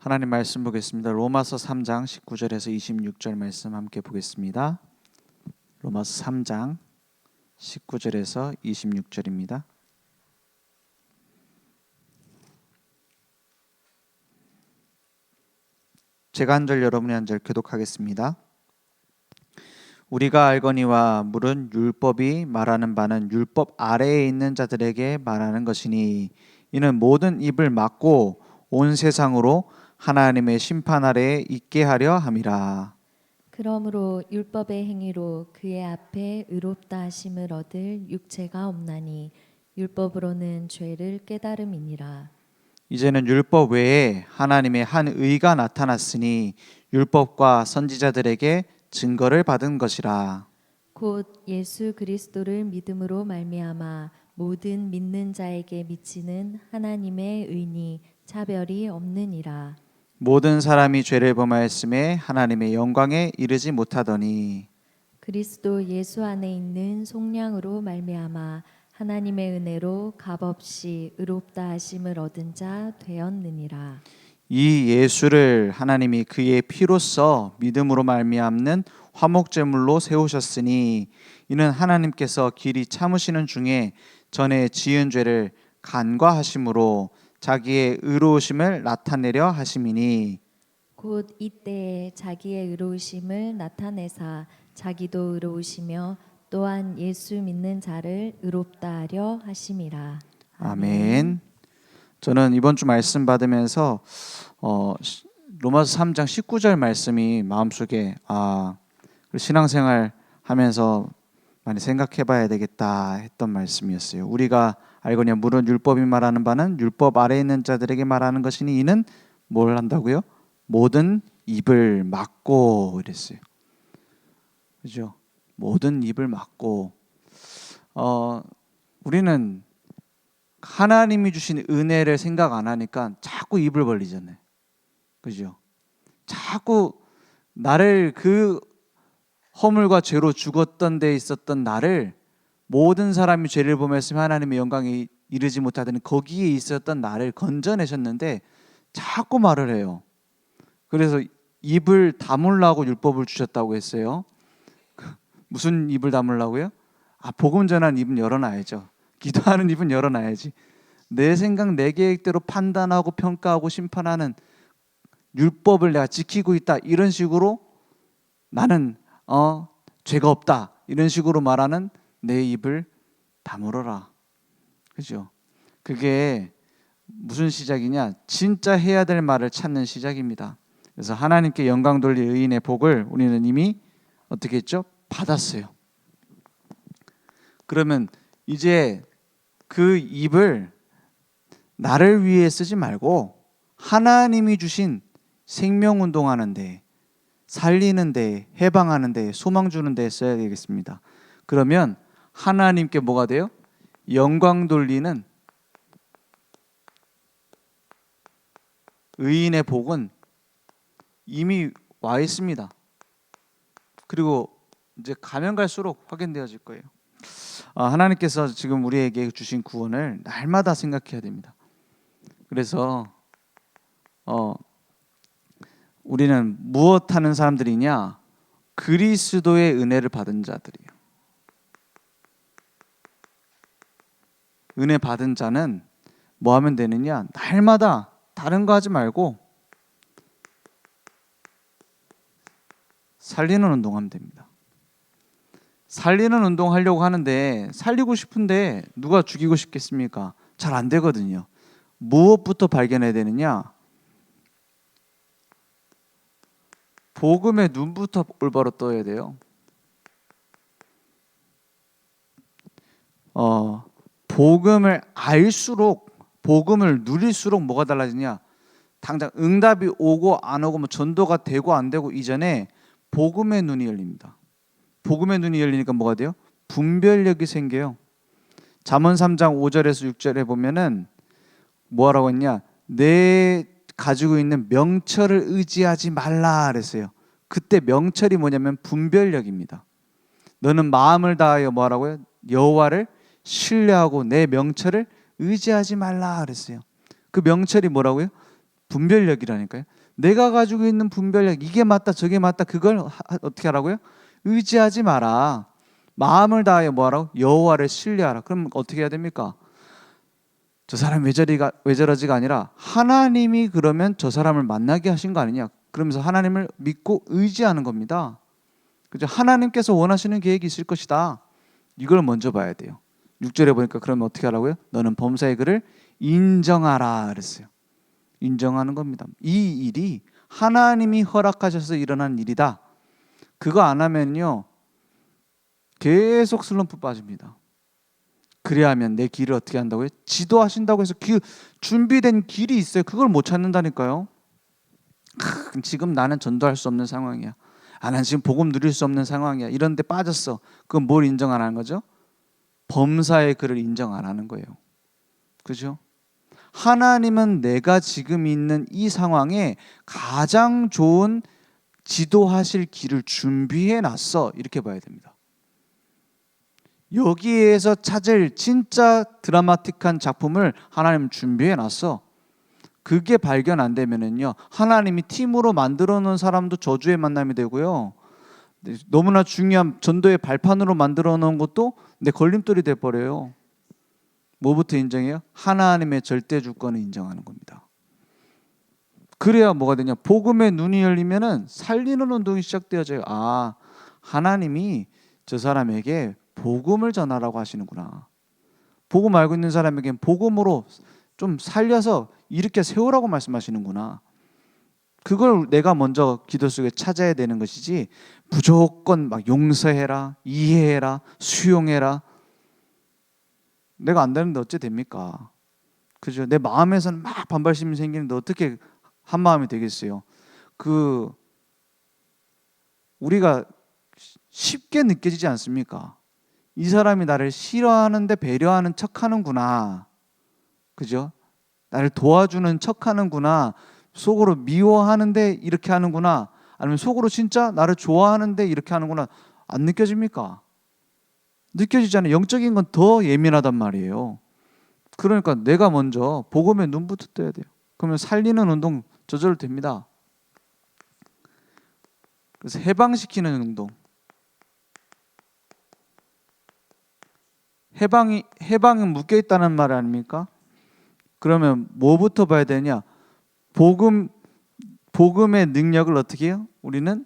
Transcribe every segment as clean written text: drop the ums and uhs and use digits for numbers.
하나님 말씀 보겠습니다. 로마서 3장 19절에서 26절 말씀 함께 보겠습니다. 로마서 3장 19절에서 26절입니다. 제가 한 절 여러분이 한 절 교독하겠습니다. 우리가 알거니와 물은 율법이 말하는 바는 율법 아래에 있는 자들에게 말하는 것이니 이는 모든 입을 막고 온 세상으로 하나님의 심판 아래에 있게 하려 함이라. 그러므로 율법의 행위로 그의 앞에 의롭다 하심을 얻을 육체가 없나니 율법으로는 죄를 깨달음이니라. 이제는 율법 외에 하나님의 한 의가 나타났으니 율법과 선지자들에게 증거를 받은 것이라. 곧 예수 그리스도를 믿음으로 말미암아 모든 믿는 자에게 미치는 하나님의 의니 차별이 없느니라. 모든 사람이 죄를 범하였음에 하나님의 영광에 이르지 못하더니 그리스도 예수 안에 있는 속량으로 말미암아 하나님의 은혜로 값없이 의롭다 하심을 얻은 자 되었느니라. 이 예수를 하나님이 그의 피로써 믿음으로 말미암는 화목제물로 세우셨으니 이는 하나님께서 길이 참으시는 중에 전에 지은 죄를 간과하심으로 자기의 의로우심을 나타내려 하심이니 곧 이때에 자기의 의로우심을 나타내사 자기도 의로우시며 또한 예수 믿는 자를 의롭다 하려 하심이라. 아멘. 저는 이번 주 말씀 받으면서 로마서 3장 19절 말씀이 마음속에 신앙생활 하면서 많이 생각해 봐야 되겠다 했던 말씀이었어요. 우리가 알거니와 물은 율법이 말하는 바는 율법 아래에 있는 자들에게 말하는 것이니 이는 뭘 한다고요? 모든 입을 막고 이랬어요. 그죠? 모든 입을 막고 우리는 하나님이 주신 은혜를 생각 안 하니까 자꾸 입을 벌리잖아요. 그죠? 자꾸 나를 그 허물과 죄로 죽었던 데 있었던 나를 모든 사람이 죄를 범했으면 하나님의 영광에 이르지 못하더니 거기에 있었던 나를 건져내셨는데 자꾸 말을 해요. 그래서 입을 다물라고 율법을 주셨다고 했어요. 무슨 입을 다물라고요? 복음 전하는 입은 열어놔야죠. 기도하는 입은 열어놔야지. 내 생각 내 계획대로 판단하고 평가하고 심판하는 율법을 내가 지키고 있다 이런 식으로 나는 죄가 없다 이런 식으로 말하는 내 입을 다물어라. 그죠? 그게 무슨 시작이냐? 진짜 해야 될 말을 찾는 시작입니다. 그래서 하나님께 영광 돌릴 의인의 복을 우리는 이미 어떻게 했죠? 받았어요. 그러면 이제 그 입을 나를 위해 쓰지 말고 하나님이 주신 생명운동하는 데, 살리는 데, 해방하는 데, 소망 주는 데 써야 되겠습니다. 그러면 하나님께 뭐가 돼요? 영광 돌리는 의인의 복은 이미 와 있습니다. 그리고 이제 가면 갈수록 확인되어질 거예요. 하나님께서 지금 우리에게 주신 구원을 날마다 생각해야 됩니다. 그래서 우리는 무엇 하는 사람들이냐? 그리스도의 은혜를 받은 자들이에요. 은혜 받은 자는 뭐 하면 되느냐? 날마다 다른 거 하지 말고 살리는 운동하면 됩니다. 살리는 운동 하려고 하는데 살리고 싶은데 누가 죽이고 싶겠습니까? 잘 안 되거든요. 무엇부터 발견해야 되느냐? 복음의 눈부터 올바로 떠야 돼요. 복음을 알수록 복음을 누릴수록 뭐가 달라지냐? 당장 응답이 오고 안 오고 전도가 되고 안 되고 이전에 복음의 눈이 열립니다. 복음의 눈이 열리니까 뭐가 돼요? 분별력이 생겨요. 잠언 3장 5절에서 6절에 보면은 뭐라고 했냐? 내 가지고 있는 명철을 의지하지 말라 그랬어요. 그때 명철이 뭐냐면 분별력입니다. 너는 마음을 다하여 뭐라고요? 여호와를 신뢰하고 내 명철을 의지하지 말라 그랬어요. 그 명철이 뭐라고요? 분별력이라니까요. 내가 가지고 있는 분별력, 이게 맞다 저게 맞다, 그걸 어떻게 하라고요? 의지하지 마라. 마음을 다하여 뭐하라고? 여호와를 신뢰하라. 그럼 어떻게 해야 됩니까? 저 사람 왜 저러지가 아니라 하나님이 그러면 저 사람을 만나게 하신 거 아니냐, 그러면서 하나님을 믿고 의지하는 겁니다. 그죠? 하나님께서 원하시는 계획이 있을 것이다. 이걸 먼저 봐야 돼요. 6절에 보니까 그러면 어떻게 하라고요? 너는 범사의 그를 인정하라 그랬어요. 인정하는 겁니다. 이 일이 하나님이 허락하셔서 일어난 일이다. 그거 안 하면요 계속 슬럼프 빠집니다. 그래야 하면 내 길을 어떻게 한다고요? 지도하신다고 해서 준비된 길이 있어요. 그걸 못 찾는다니까요. 지금 나는 전도할 수 없는 상황이야. 난 지금 복음 누릴 수 없는 상황이야. 이런 데 빠졌어. 그건 뭘 인정 안 하는 거죠? 범사의 그를 인정 안 하는 거예요. 그죠? 하나님은 내가 지금 있는 이 상황에 가장 좋은 지도하실 길을 준비해 놨어. 이렇게 봐야 됩니다. 여기에서 찾을 진짜 드라마틱한 작품을 하나님 준비해 놨어. 그게 발견 안 되면은요, 하나님이 팀으로 만들어 놓은 사람도 저주의 만남이 되고요, 너무나 중요한 전도의 발판으로 만들어 놓은 것도 내 걸림돌이 돼 버려요. 뭐부터 인정해요? 하나님의 절대 주권을 인정하는 겁니다. 그래야 뭐가 되냐? 복음의 눈이 열리면은 살리는 운동이 시작되어져요. 하나님이 저 사람에게 복음을 전하라고 하시는구나. 복음 알고 있는 사람에겐 복음으로 좀 살려서 일으켜 세우라고 말씀하시는구나. 그걸 내가 먼저 기도 속에 찾아야 되는 것이지, 무조건 막 용서해라, 이해해라, 수용해라. 내가 안 되는데 어째 됩니까? 그죠? 내 마음에서는 막 반발심이 생기는데 어떻게 한 마음이 되겠어요? 우리가 쉽게 느껴지지 않습니까? 이 사람이 나를 싫어하는데 배려하는 척하는구나. 그죠? 나를 도와주는 척하는구나. 속으로 미워하는데 이렇게 하는구나. 아니면 속으로 진짜 나를 좋아하는데 이렇게 하는구나. 안 느껴집니까? 느껴지잖아요. 영적인 건 더 예민하단 말이에요. 그러니까 내가 먼저 복음에 눈부터 떠야 돼요. 그러면 살리는 운동 저절로 됩니다. 그래서 해방시키는 운동. 해방은 묶여 있다는 말 아닙니까? 그러면 뭐부터 봐야 되냐? 복음의 능력을 어떻게 해요? 우리는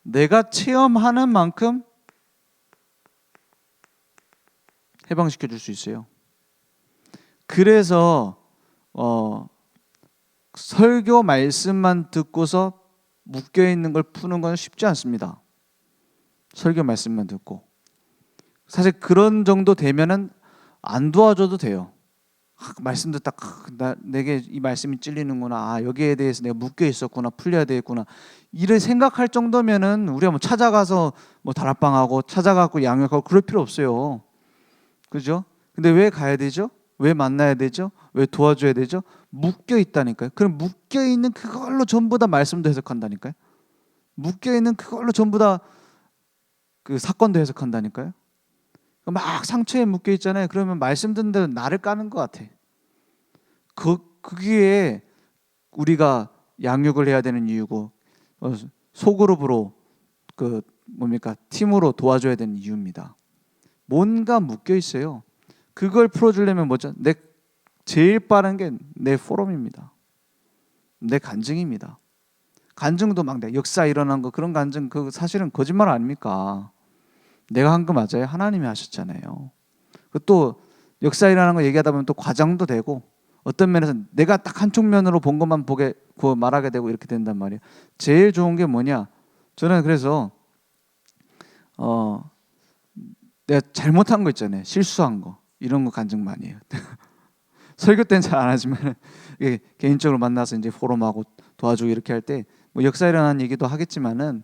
내가 체험하는 만큼 해방시켜 줄 수 있어요. 그래서 설교 말씀만 듣고서 묶여 있는 걸 푸는 건 쉽지 않습니다. 설교 말씀만 듣고. 사실 그런 정도 되면은 안 도와줘도 돼요. 말씀 듣다 내게 이 말씀이 찔리는구나. 여기에 대해서 내가 묶여 있었구나. 풀려야 되겠구나. 이를 생각할 정도면은 우리가 뭐 찾아가서 뭐 다락방하고 찾아가고 양육하고 그럴 필요 없어요. 그죠? 근데 왜 가야 되죠? 왜 만나야 되죠? 왜 도와줘야 되죠? 묶여 있다니까요. 그럼 묶여 있는 그걸로 전부 다 말씀도 해석한다니까요. 묶여 있는 그걸로 전부 다 그 사건도 해석한다니까요. 막 상처에 묶여 있잖아요. 그러면 말씀 듣는 데는 나를 까는 것 같아. 그게 우리가 양육을 해야 되는 이유고, 소그룹으로 팀으로 도와줘야 되는 이유입니다. 뭔가 묶여 있어요. 그걸 풀어주려면 뭐죠? 제일 빠른 게 내 포럼입니다. 내 간증입니다. 간증도 막 역사 일어난 거, 그런 간증, 그 사실은 거짓말 아닙니까? 내가 한 거 맞아요? 하나님이 하셨잖아요. 또 역사 일어나는 거 얘기하다 보면 또 과장도 되고, 어떤 면에서 내가 딱 한쪽 면으로 본 것만 말하게 되고 이렇게 된단 말이에요. 제일 좋은 게 뭐냐? 저는 그래서 내가 잘못한 거 있잖아요. 실수한 거. 이런 거 간증 많이 해요. 설교 때는 잘 안 하지만 개인적으로 만나서 이제 포럼하고 도와주고 이렇게 할 때 뭐 역사 일어난 얘기도 하겠지만은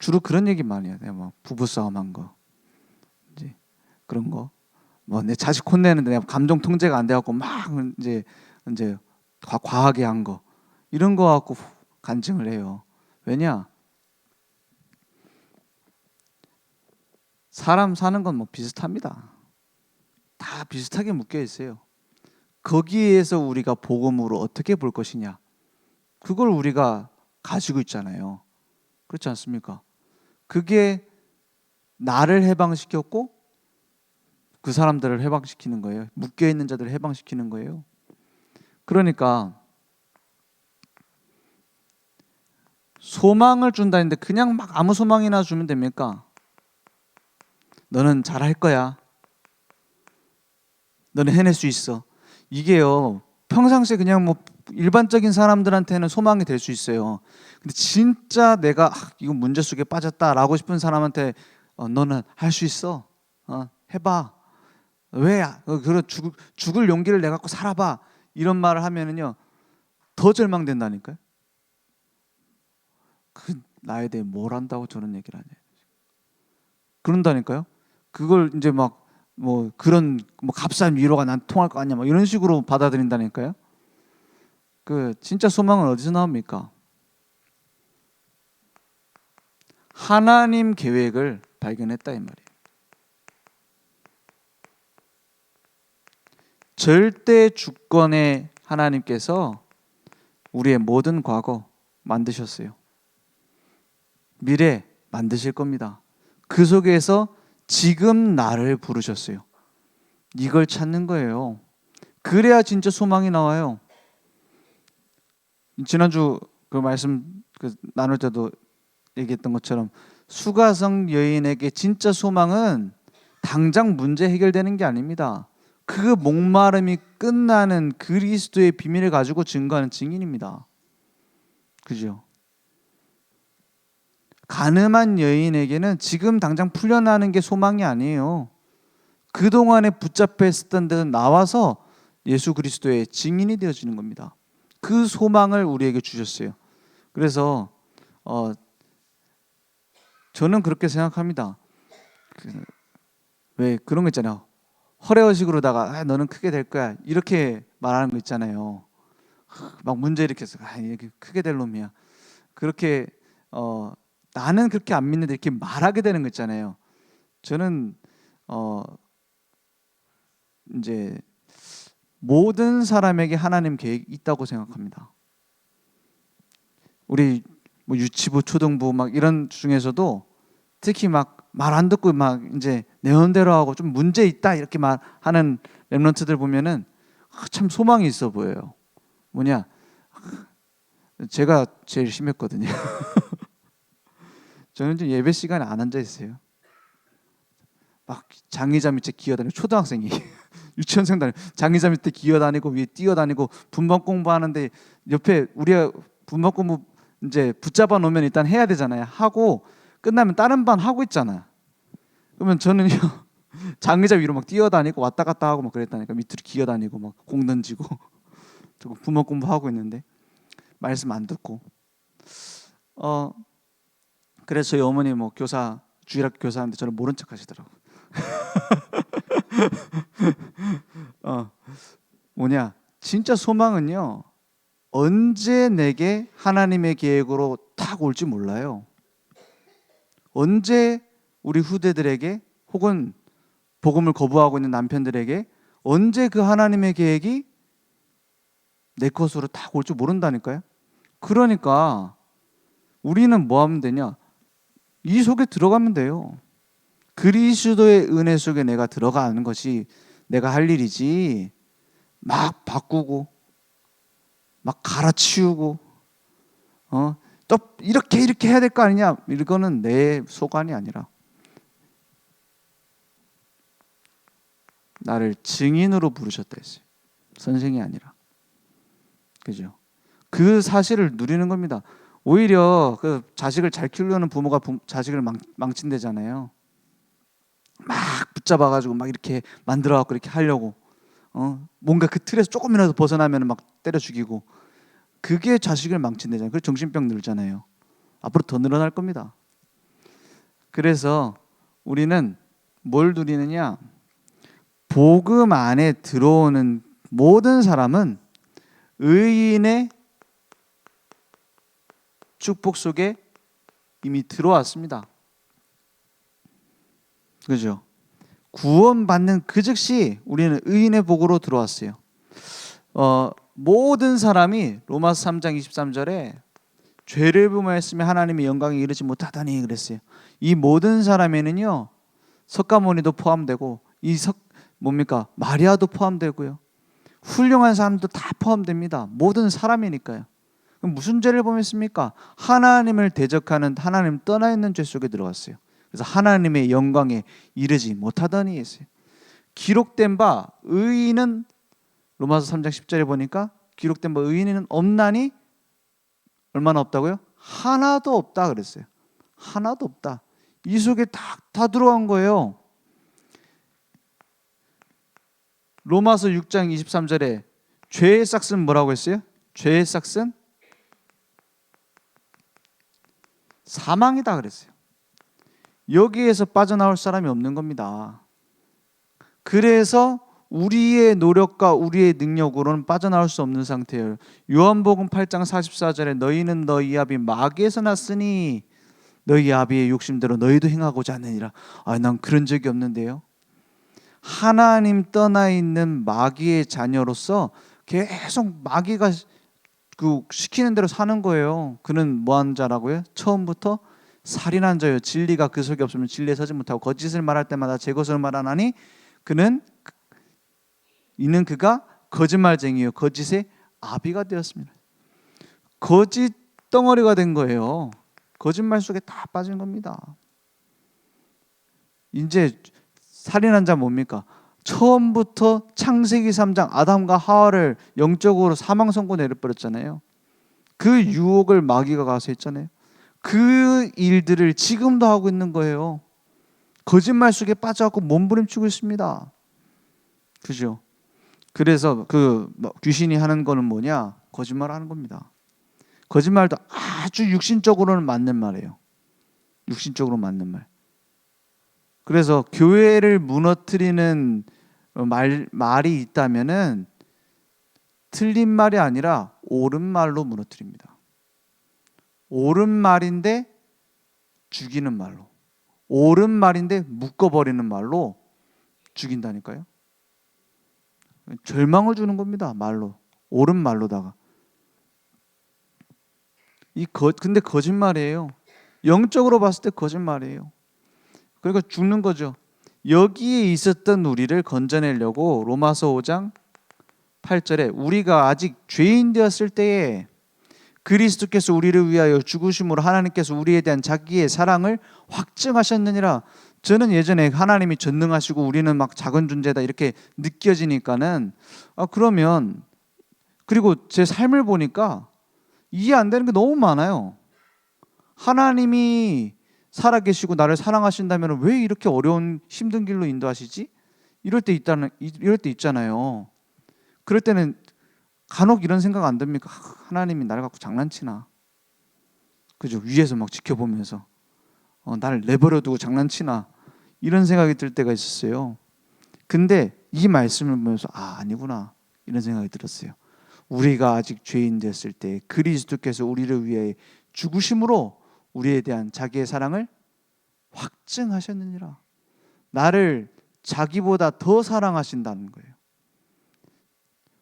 주로 그런 얘기 많이 해요. 뭐 부부싸움 한 거, 이제 그런 거, 뭐 내 자식 혼내는데 내가 감정 통제가 안 돼갖고 막 이제 과하게 한 거, 이런 거 갖고 간증을 해요. 왜냐? 사람 사는 건 뭐 비슷합니다. 다 비슷하게 묶여 있어요. 거기에서 우리가 복음으로 어떻게 볼 것이냐, 그걸 우리가 가지고 있잖아요. 그렇지 않습니까? 그게 나를 해방시켰고 그 사람들을 해방시키는 거예요. 묶여있는 자들을 해방시키는 거예요. 그러니까 소망을 준다는데 그냥 막 아무 소망이나 주면 됩니까? 너는 잘할 거야. 너는 해낼 수 있어. 이게요, 평상시에 그냥 뭐 일반적인 사람들한테는 소망이 될 수 있어요. 근데 진짜 내가 이거 문제 속에 빠졌다라고 싶은 사람한테 너는 할 수 있어. 해봐. 왜? 그런 죽을 용기를 내 갖고 살아봐. 이런 말을 하면은요, 더 절망된다니까요. 그 나에 대해 뭘 안다고 저런 얘기를 하냐. 그런다니까요. 그걸 이제 막 뭐 그런 뭐 값싼 위로가 난 통할 거 아니야, 막 이런 식으로 받아들인다니까요. 그 진짜 소망은 어디서 나옵니까? 하나님 계획을 발견했다 이 말이에요. 절대 주권의 하나님께서 우리의 모든 과거 만드셨어요. 미래 만드실 겁니다. 그 속에서 지금 나를 부르셨어요. 이걸 찾는 거예요. 그래야 진짜 소망이 나와요. 지난주 그 말씀 나눌 때도 얘기했던 것처럼 수가성 여인에게 진짜 소망은 당장 문제 해결되는 게 아닙니다. 그 목마름이 끝나는 그리스도의 비밀을 가지고 증거하는 증인입니다. 그죠? 가늠한 여인에게는 지금 당장 풀려나는 게 소망이 아니에요. 그동안에 붙잡혀 있었던 데는 나와서 예수 그리스도의 증인이 되어지는 겁니다. 그 소망을 우리에게 주셨어요. 그래서 저는 그렇게 생각합니다. 왜 그런 거 있잖아요. 허례허식으로다가 너는 크게 될 거야 이렇게 말하는 거 있잖아요. 막 문제 일으켜서 이게 크게 될 놈이야. 그렇게 나는 그렇게 안 믿는데 이렇게 말하게 되는 거 있잖아요. 저는 이제 모든 사람에게 하나님 계획이 있다고 생각합니다. 우리 뭐 유치부, 초등부 막 이런 중에서도 특히 막 말 안 듣고 막 이제 내 원대로 하고 좀 문제 있다 이렇게 말하는 렘넌트들 보면은 참 소망이 있어 보여요. 뭐냐? 제가 제일 심했거든요. 저는 좀 예배 시간에 안 앉아 있어요. 막 장의자 밑에 기어다니고 초등학생이 유치원생 다니고 장의자 밑에 기어다니고 위에 뛰어다니고 분반 공부하는데 옆에 우리가 분반 공부 이제 붙잡아 놓으면 일단 해야 되잖아요. 하고 끝나면 다른 반 하고 있잖아요. 그러면 저는요 장의자 위로 막 뛰어다니고 왔다 갔다 하고 막 그랬다니까. 밑으로 기어다니고 막 공 던지고 분반 공부하고 있는데 말씀 안 듣고 그래서 저희 어머니 뭐 교사 주일학교 교사인데 저를 모른 척 하시더라고. 뭐냐? 진짜 소망은요. 언제 내게 하나님의 계획으로 탁 올지 몰라요. 언제 우리 후대들에게 혹은 복음을 거부하고 있는 남편들에게 언제 그 하나님의 계획이 내 것으로 탁 올지 모른다니까요. 그러니까 우리는 뭐 하면 되냐? 이 속에 들어가면 돼요. 그리스도의 은혜 속에 내가 들어가는 것이 내가 할 일이지 막 바꾸고 막 갈아치우고 또 이렇게 해야 될 거 아니냐, 이거는 내 소관이 아니라 나를 증인으로 부르셨다 했어요. 선생이 아니라. 그죠? 그 사실을 누리는 겁니다. 오히려 그 자식을 잘 키우려는 부모가 자식을 망친대잖아요. 막 붙잡아가지고 막 이렇게 만들어갖고 이렇게 하려고 뭔가 그 틀에서 조금이라도 벗어나면 막 때려 죽이고, 그게 자식을 망친대잖아요. 그래서 정신병 늘잖아요. 앞으로 더 늘어날 겁니다. 그래서 우리는 뭘 누리느냐? 복음 안에 들어오는 모든 사람은 의인의 축복 속에 이미 들어왔습니다. 그죠? 구원받는 그 즉시 우리는 의인의 복으로 들어왔어요. 모든 사람이 로마서 3장 23절에 죄를 범하였으면 하나님의 영광에 이르지 못하다니 그랬어요. 이 모든 사람에는요 석가모니도 포함되고 뭡니까 마리아도 포함되고요. 훌륭한 사람도 다 포함됩니다. 모든 사람이니까요. 그럼 무슨 죄를 범했습니까? 하나님을 대적하는 하나님 떠나 있는 죄 속에 들어갔어요. 그래서 하나님의 영광에 이르지 못하더니 했어요. 기록된 바 의인은 로마서 3장 10절에 보니까 기록된 바 의인은 없나니 얼마나 없다고요? 하나도 없다 그랬어요. 하나도 없다. 이 속에 다 들어간 거예요. 로마서 6장 23절에 죄의 싹은 뭐라고 했어요? 죄의 싹은 사망이다 그랬어요. 여기에서 빠져나올 사람이 없는 겁니다. 그래서 우리의 노력과 우리의 능력으로는 빠져나올 수 없는 상태예요. 요한복음 8장 44절에 너희는 너희 아비 마귀에서 났으니 너희 아비의 욕심대로 너희도 행하고자 하느니라. 난 그런 적이 없는데요. 하나님 떠나 있는 마귀의 자녀로서 계속 마귀가 시키는 대로 사는 거예요. 그는 뭐한 자라고요? 처음부터 살인한 자요. 진리가 그 속에 없으면 진리에 서지 못하고 거짓을 말할 때마다 제 것을 말하나니 이는 그가 거짓말쟁이요 거짓의 아비가 되었습니다. 거짓 덩어리가 된 거예요. 거짓말 속에 다 빠진 겁니다. 이제 살인한 자 뭡니까? 처음부터 창세기 3장 아담과 하와를 영적으로 사망 선고 내려버렸잖아요. 그 유혹을 마귀가 가서 했잖아요. 그 일들을 지금도 하고 있는 거예요. 거짓말 속에 빠져갖고 몸부림치고 있습니다. 그죠? 그래서 귀신이 하는 거는 뭐냐? 거짓말 하는 겁니다. 거짓말도 아주 육신적으로는 맞는 말이에요. 육신적으로 맞는 말. 그래서 교회를 무너뜨리는 말이 있다면은 틀린 말이 아니라 옳은 말로 무너뜨립니다. 옳은 말인데 죽이는 말로, 옳은 말인데 묶어버리는 말로 죽인다니까요. 절망을 주는 겁니다. 말로, 옳은 말로다가. 근데 거짓말이에요. 영적으로 봤을 때 거짓말이에요. 그러니까 죽는 거죠. 여기에 있었던 우리를 건져내려고 로마서 5장 8절에 우리가 아직 죄인 되었을 때에 그리스도께서 우리를 위하여 죽으심으로 하나님께서 우리에 대한 자기의 사랑을 확증하셨느니라. 저는 예전에 하나님이 전능하시고 우리는 막 작은 존재다 이렇게 느껴지니까는 그러면 그리고 제 삶을 보니까 이해 안 되는 게 너무 많아요. 하나님이 살아계시고 나를 사랑하신다면 왜 이렇게 어려운 힘든 길로 인도하시지? 이럴 때 있잖아요. 그럴 때는 간혹 이런 생각 안 듭니까? 하나님이 나를 갖고 장난치나? 그죠? 위에서 막 지켜보면서 나를 내버려 두고 장난치나? 이런 생각이 들 때가 있었어요. 근데 이 말씀을 보면서 아니구나 이런 생각이 들었어요. 우리가 아직 죄인 됐을 때 그리스도께서 우리를 위해 죽으심으로 우리에 대한 자기의 사랑을 확증하셨느니라. 나를 자기보다 더 사랑하신다는 거예요.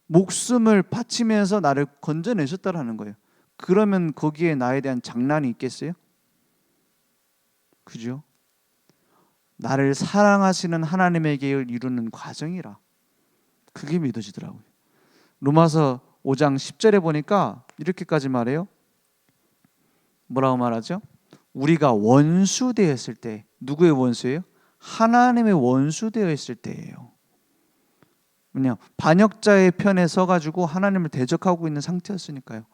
목숨을 바치면서 나를 건져내셨다라는 거예요. 그러면 거기에 나에 대한 장난이 있겠어요? 그죠? 나를 사랑하시는 하나님의 계획을 이루는 과정이라. 그게 믿어지더라고요. 로마서 5장 10절에 보니까 이렇게까지 말해요. 뭐라고 말하죠? 우리가 원수 되었을 때, 누구의 원수예요? 하나님의 원수 되어 있을 때예요. 그냥 반역자의 편에 서가지고 하나님을 대적하고 있는 상태였으니까요.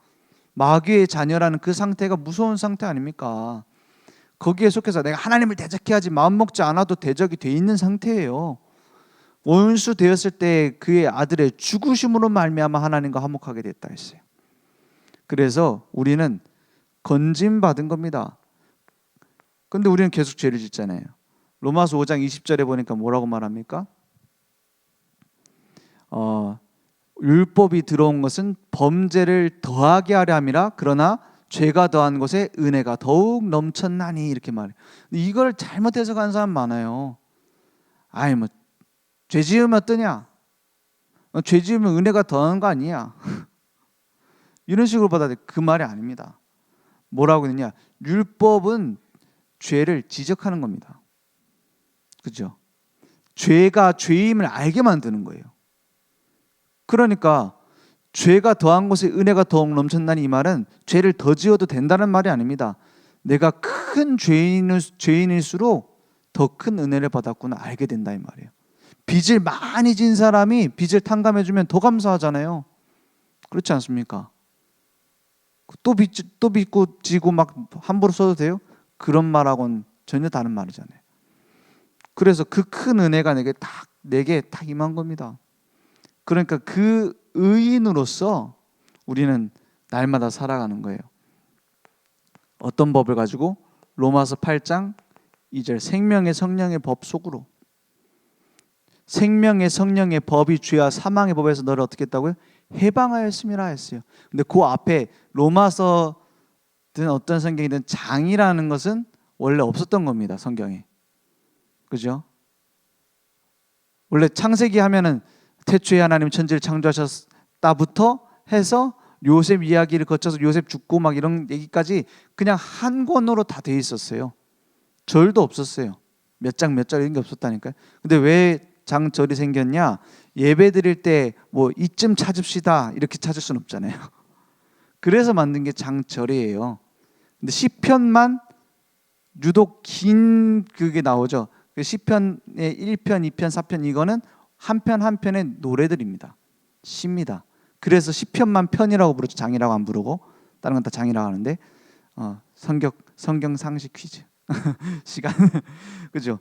마귀의 자녀라는 그 상태가 무서운 상태 아닙니까? 거기에 속해서 내가 하나님을 대적해야지 마음 먹지 않아도 대적이 돼 있는 상태예요. 원수 되었을 때 그의 아들의 죽으심으로 말미암아 하나님과 화목하게 됐다 했어요. 그래서 우리는 건짐받은 겁니다. 근데 우리는 계속 죄를 짓잖아요. 로마서 5장 20절에 보니까 뭐라고 말합니까? 율법이 들어온 것은 범죄를 더하게 하려 함이라. 그러나 죄가 더한 것에 은혜가 더욱 넘쳤나니 이렇게 말해요. 이걸 잘못 해석한 사람 많아요. 죄 지으면 어떠냐? 죄 지으면 은혜가 더하는 거 아니야. 이런 식으로 받아들여. 그 말이 아닙니다. 뭐라고 했느냐? 율법은 죄를 지적하는 겁니다. 그죠? 죄가 죄임을 알게 만드는 거예요. 그러니까 죄가 더한 곳에 은혜가 더욱 넘쳤나니, 이 말은 죄를 더 지어도 된다는 말이 아닙니다. 내가 큰 죄인일수록 더 큰 은혜를 받았구나 알게 된다 이 말이에요. 빚을 많이 진 사람이 빚을 탕감해주면 더 감사하잖아요. 그렇지 않습니까? 또 빚고 지고 막 함부로 써도 돼요? 그런 말하고는 전혀 다른 말이잖아요. 그래서 그 큰 은혜가 내게 딱 임한 겁니다. 그러니까 그 의인으로서 우리는 날마다 살아가는 거예요. 어떤 법을 가지고? 로마서 8장 2절, 생명의 성령의 법 속으로. 생명의 성령의 법이 죄와 사망의 법에서 너를 어떻게 했다고요? 해방하였음이라 했어요. 근데 그 앞에 로마서든 어떤 성경이든 장이라는 것은 원래 없었던 겁니다. 성경에. 그죠? 원래 창세기 하면은 태초에 하나님 천지를 창조하셨다부터 해서 요셉 이야기를 거쳐서 요셉 죽고 막 이런 얘기까지 그냥 한 권으로 다 돼 있었어요. 절도 없었어요. 몇 장 몇 절 이런 게 없었다니까요. 근데 왜 장절이 생겼냐? 예배 드릴 때 뭐 이쯤 찾읍시다 이렇게 찾을 수는 없잖아요. 그래서 만든 게 장절이에요. 근데 시편만 유독 긴 그게 나오죠. 시편의 1편, 2편, 4편 이거는 한 편 한 편의 노래들입니다. 시입니다. 그래서 시편만 편이라고 부르죠. 장이라고 안 부르고 다른 건 다 장이라고 하는데 성경 상식 퀴즈 시간 그죠?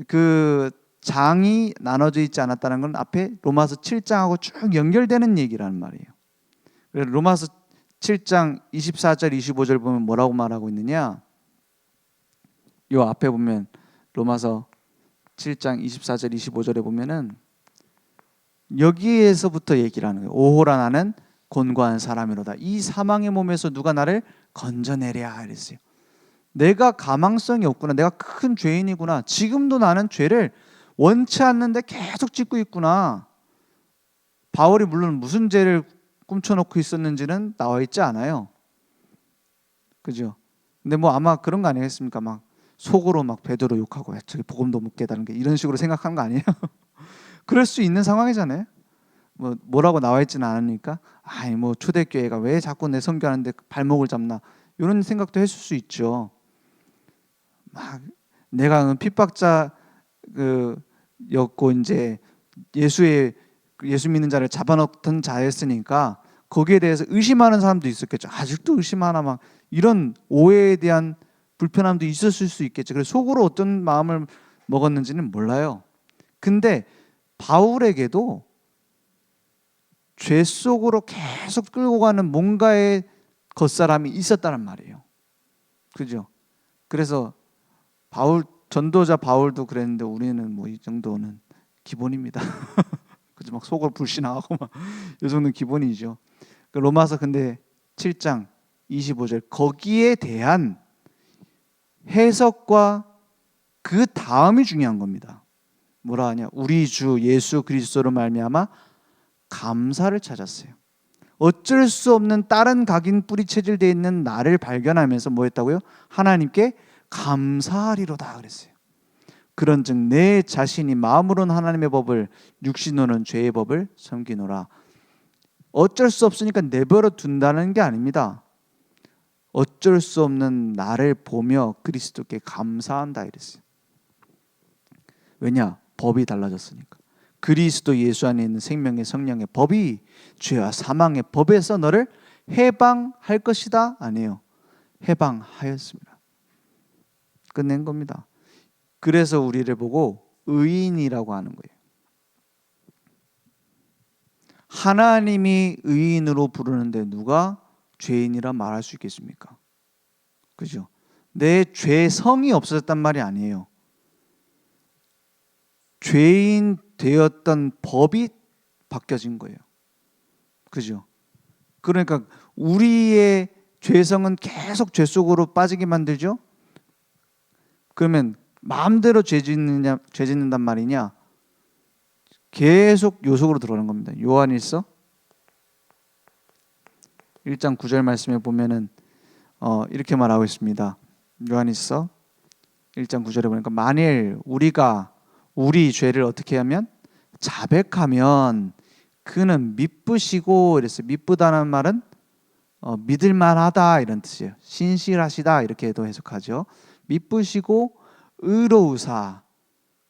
그 장이 나눠져 있지 않았다는 건 앞에 로마서 7장하고 쭉 연결되는 얘기라는 말이에요. 그래서 로마서 7장 24절 25절 보면 뭐라고 말하고 있느냐? 요 앞에 보면 로마서 7장 24절 25절에 보면은 여기에서부터 얘기를 하는 거예요. 오호라 나는 곤고한 사람이로다. 이 사망의 몸에서 누가 나를 건져내랴 이랬어요. 내가 가망성이 없구나. 내가 큰 죄인이구나. 지금도 나는 죄를 원치 않는데 계속 짓고 있구나. 바울이 물론 무슨 죄를 꿈쳐놓고 있었는지는 나와 있지 않아요. 그죠? 근데 뭐 아마 그런 거 아니겠습니까? 막 속으로 막 베드로 욕하고 저기 복음도 못 깨달은 게 이런 식으로 생각하는 거 아니에요? 그럴 수 있는 상황이잖아요. 뭐라고 나와 있지는 않으니까 아이 뭐 초대교회가 왜 자꾸 내 선교하는데 발목을 잡나 이런 생각도 했을 수 있죠. 막 내가 핍박자 였고 이제 예수 믿는 자를 잡아놓던 자였으니까 거기에 대해서 의심하는 사람도 있었겠죠. 아직도 의심하나 막 이런 오해에 대한 불편함도 있었을 수 있겠죠. 그래서 속으로 어떤 마음을 먹었는지는 몰라요. 근데 바울에게도 죄 속으로 계속 끌고 가는 뭔가의 겉사람이 있었다는 말이에요. 그죠? 그래서 전도자 바울도 그랬는데 우리는 뭐 이 정도는 기본입니다. 그죠? 막 속을 불신하고 막 이 정도는 기본이죠. 로마서 근데 7장 25절 거기에 대한 해석과 그 다음이 중요한 겁니다. 뭐라 하냐? 우리 주 예수 그리스도로 말미암아 감사를 찾았어요. 어쩔 수 없는 다른 각인 뿌리 체질되어 있는 나를 발견하면서 뭐 했다고요? 하나님께 감사하리로다 그랬어요. 그런즉 내 자신이 마음으로는 하나님의 법을 육신으로는 죄의 법을 섬기노라. 어쩔 수 없으니까 내버려 둔다는 게 아닙니다. 어쩔 수 없는 나를 보며 그리스도께 감사한다 이랬어요. 왜냐? 법이 달라졌으니까. 그리스도 예수 안에 있는 생명의 성령의 법이 죄와 사망의 법에서 너를 해방할 것이다? 아니에요. 해방하였습니다. 끝낸 겁니다. 그래서 우리를 보고 의인이라고 하는 거예요. 하나님이 의인으로 부르는데 누가 죄인이라 말할 수 있겠습니까? 그죠? 내 죄성이 없어졌단 말이 아니에요. 죄인 되었던 법이 바뀌어진 거예요. 그죠? 그러니까 우리의 죄성은 계속 죄 속으로 빠지게 만들죠? 그러면 마음대로 죄 짓는단 말이냐? 계속 요속으로 들어오는 겁니다. 요한일서 1장 9절 말씀에 보면은 이렇게 말하고 있습니다. 요한일서 1장 9절에 보니까 만일 우리가 우리 죄를 어떻게 하면 자백하면 그는 미쁘시고 이랬어요. 미쁘다는 말은 믿을 만하다 이런 뜻이에요. 신실하시다 이렇게도 해석하죠. 미쁘시고 의로우사.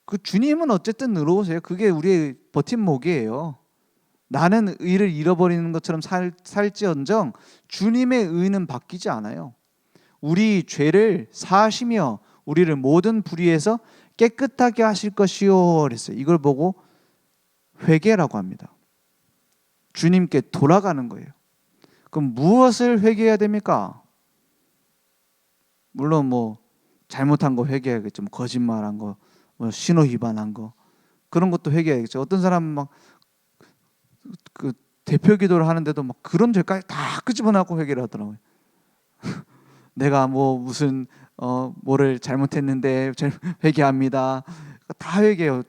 그 주님은 어쨌든 의로우세요. 그게 우리의 버팀목이에요. 나는 의를 잃어버리는 것처럼 살지언정 주님의 의는 바뀌지 않아요. 우리 죄를 사하시며 우리를 모든 불의에서 깨끗하게 하실 것이요 그랬어요. 이걸 보고 회개라고 합니다. 주님께 돌아가는 거예요. 그럼 무엇을 회개해야 됩니까? 물론 뭐 잘못한 거 회개해야겠죠. 뭐 거짓말한 거, 뭐 신호 위반한 거 그런 것도 회개해야겠죠. 어떤 사람은 막 그 대표 기도를 하는데도 막 그런 죄까지 다 끄집어내고 회개를 하더라고요. 내가 뭐 무슨 뭐를 잘못했는데 회개합니다. 다 회개해요.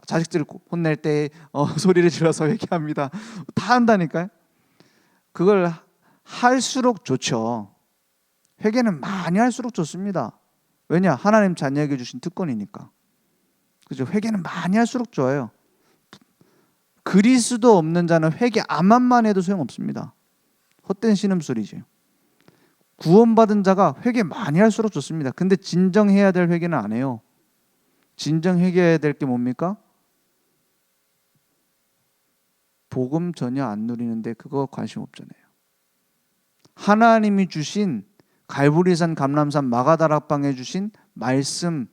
자식들 혼낼 때 소리를 질러서 회개합니다. 다 한다니까요. 그걸 할수록 좋죠. 회개는 많이 할수록 좋습니다. 왜냐? 하나님 자녀에게 주신 특권이니까. 그죠? 회개는 많이 할수록 좋아요. 그리스도 없는 자는 회개 암만만 해도 소용없습니다. 헛된 신음소리지. 구원받은 자가 회개 많이 할수록 좋습니다. 근데 진정해야 될 회개는 안 해요. 진정 회개해야 될 게 뭡니까? 복음 전혀 안 누리는데 그거 관심 없잖아요. 하나님이 주신 갈보리산, 감람산, 마가다락방에 주신 말씀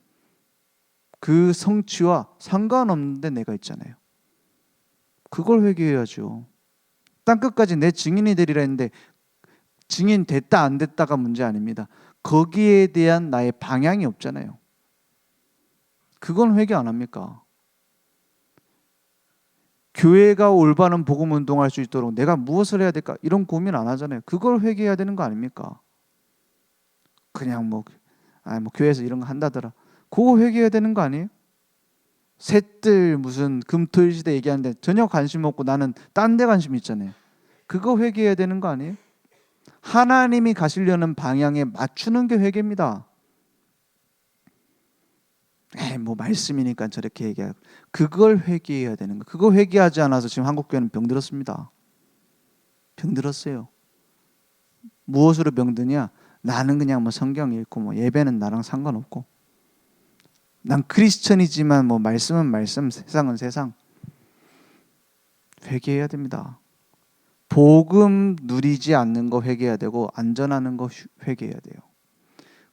그 성취와 상관없는데 내가 있잖아요. 그걸 회개해야죠. 땅끝까지 내 증인이 되리라 했는데 증인 됐다 안 됐다가 문제 아닙니다. 거기에 대한 나의 방향이 없잖아요. 그건 회개 안 합니까? 교회가 올바른 복음 운동할 수 있도록 내가 무엇을 해야 될까? 이런 고민 안 하잖아요. 그걸 회개해야 되는 거 아닙니까? 그냥 뭐 교회에서 이런 거 한다더라. 그거 회개해야 되는 거 아니에요? 셋들 무슨 금토일 시대 얘기하는데 전혀 관심 없고 나는 딴 데 관심 있잖아요. 그거 회개해야 되는 거 아니에요? 하나님이 가시려는 방향에 맞추는 게 회개입니다. 뭐 말씀이니까 저렇게 얘기하고 그걸 회개해야 되는 거. 그거 회개하지 않아서 지금 한국교회는 병들었습니다. 병들었어요. 무엇으로 병드냐? 나는 그냥 뭐 성경 읽고 뭐 예배는 나랑 상관없고 난 크리스천이지만 뭐 말씀은 말씀, 세상은 세상. 회개해야 됩니다. 복음 누리지 않는 거 회개해야 되고 안전하는 거 회개해야 돼요.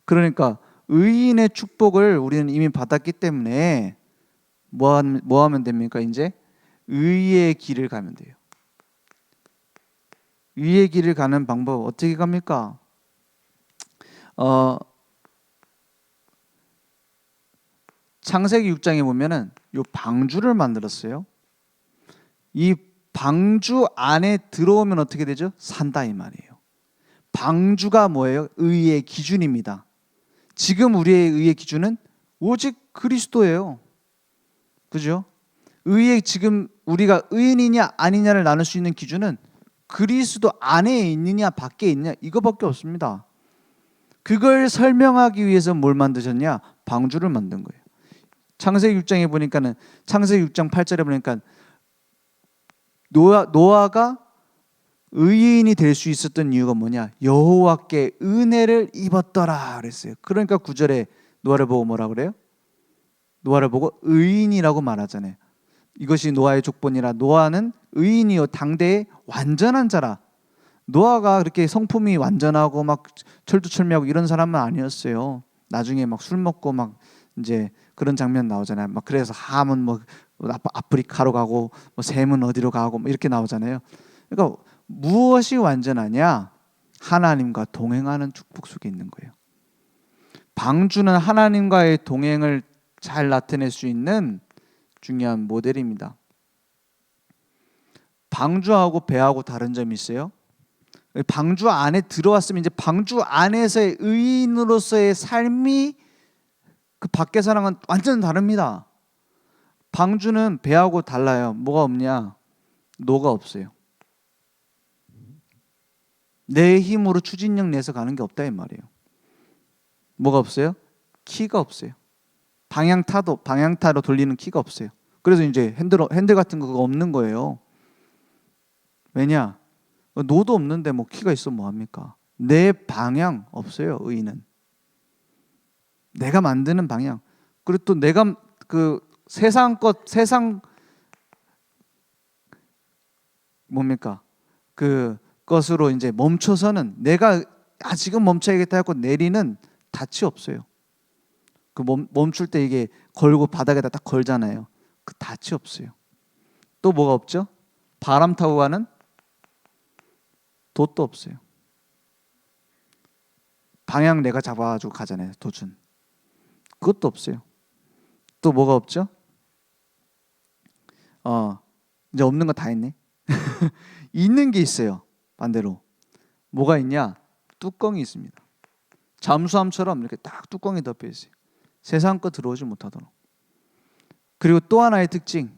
그러니까 의인의 축복을 우리는 이미 받았기 때문에 뭐 하면 됩니까? 이제 의의 길을 가면 돼요. 의의 길을 가는 방법 어떻게 갑니까? 창세기 6장에 보면은 요 방주를 만들었어요. 이 방주 안에 들어오면 어떻게 되죠? 산다 이 말이에요. 방주가 뭐예요? 의의 기준입니다. 지금 우리의 의의 기준은 오직 그리스도예요. 그죠? 의의 지금 우리가 의인이냐 아니냐를 나눌 수 있는 기준은 그리스도 안에 있느냐 밖에 있느냐 이거밖에 없습니다. 그걸 설명하기 위해서 뭘 만드셨냐? 방주를 만든 거예요. 창세기 6장에 보니까는 창세기 6장 8절에 보니까 노아가 의인이 될 수 있었던 이유가 뭐냐? 여호와께 은혜를 입었더라 그랬어요. 그러니까 9절에 노아를 보고 뭐라 그래요? 노아를 보고 의인이라고 말하잖아요. 이것이 노아의 족본이라 노아는 의인이요 당대의 완전한 자라. 노아가 그렇게 성품이 완전하고 막 철두철미하고 이런 사람은 아니었어요. 나중에 막 술 먹고 막 이제 그런 장면 나오잖아요. 막 그래서 함은 뭐 아프리카로 가고 뭐 셈은 어디로 가고 뭐 이렇게 나오잖아요. 그러니까 무엇이 완전하냐? 하나님과 동행하는 축복 속에 있는 거예요. 방주는 하나님과의 동행을 잘 나타낼 수 있는 중요한 모델입니다. 방주하고 배하고 다른 점이 있어요. 방주 안에 들어왔으면 이제 방주 안에서의 의인으로서의 삶이 그 밖의 사랑은 완전 다릅니다. 방주는 배하고 달라요. 뭐가 없냐? 노가 없어요. 내 힘으로 추진력 내서 가는 게 없다 이 말이에요. 뭐가 없어요? 키가 없어요. 방향타로 돌리는 키가 없어요. 그래서 이제 핸들 같은 거 그거 없는 거예요. 왜냐? 노도 없는데 뭐 키가 있어 뭐 합니까? 내 방향 없어요. 의는 내가 만드는 방향. 그리고 또 내가 그 세상 뭡니까? 그 것으로 이제 멈춰서는 내가 지금 멈춰야겠다 하고 내리는 닻이 없어요. 그 멈출 때 이게 걸고 바닥에다 딱 걸잖아요. 그 닻이 없어요. 또 뭐가 없죠? 바람 타고 가는 돛도 없어요. 방향 내가 잡아가지고 가잖아요. 돛은. 그것도 없어요. 또 뭐가 없죠? 이제 없는 거 다 했네. 있는 게 있어요. 반대로 뭐가 있냐? 뚜껑이 있습니다. 잠수함처럼 이렇게 딱 뚜껑이 덮여 있어요. 세상 거 들어오지 못하도록. 그리고 또 하나의 특징,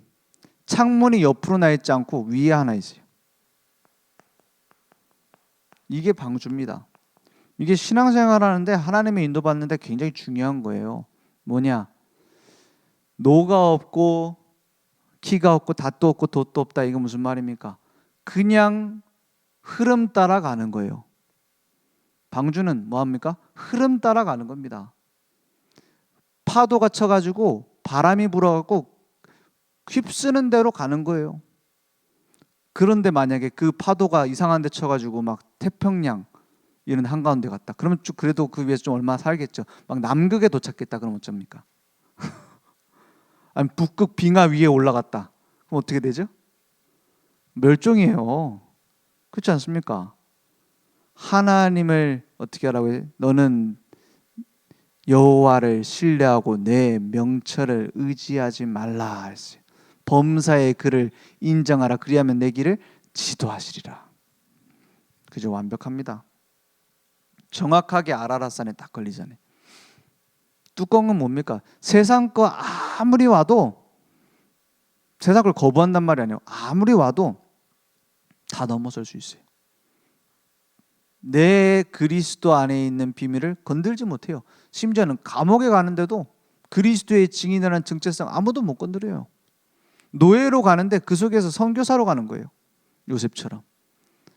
창문이 옆으로 나 있지 않고 위에 하나 있어요. 이게 방주입니다. 이게 신앙생활 하는데 하나님의 인도받는데 굉장히 중요한 거예요. 뭐냐? 노가 없고 키가 없고 닷도 없고 돛도 없다. 이거 무슨 말입니까? 그냥 흐름 따라가는 거예요. 방주는 뭐합니까? 흐름 따라가는 겁니다. 파도가 쳐가지고 바람이 불어갖고 휩쓰는 대로 가는 거예요. 그런데 만약에 그 파도가 이상한 데 쳐가지고 막 태평양 이런 한가운데 갔다. 그러면 그래도 그 위에서 좀 얼마나 살겠죠. 막 남극에 도착했다. 그러면 어쩝니까? 아니 북극 빙하 위에 올라갔다. 그럼 어떻게 되죠? 멸종이에요. 그렇지 않습니까? 하나님을 어떻게 하라고 해요? 너는 여호와를 신뢰하고 내 명철을 의지하지 말라 했어요. 범사의 그를 인정하라. 그리하면 내 길을 지도하시리라. 그죠? 완벽합니다. 정확하게 아라라산에 딱 걸리잖아요. 뚜껑은 뭡니까? 세상 거 아무리 와도 세상 걸 거부한단 말이 아니에요. 아무리 와도 다 넘어설 수 있어요. 내 그리스도 안에 있는 비밀을 건들지 못해요. 심지어는 감옥에 가는데도 그리스도의 증인이라는 정체성 아무도 못 건드려요. 노예로 가는데 그 속에서 선교사로 가는 거예요. 요셉처럼.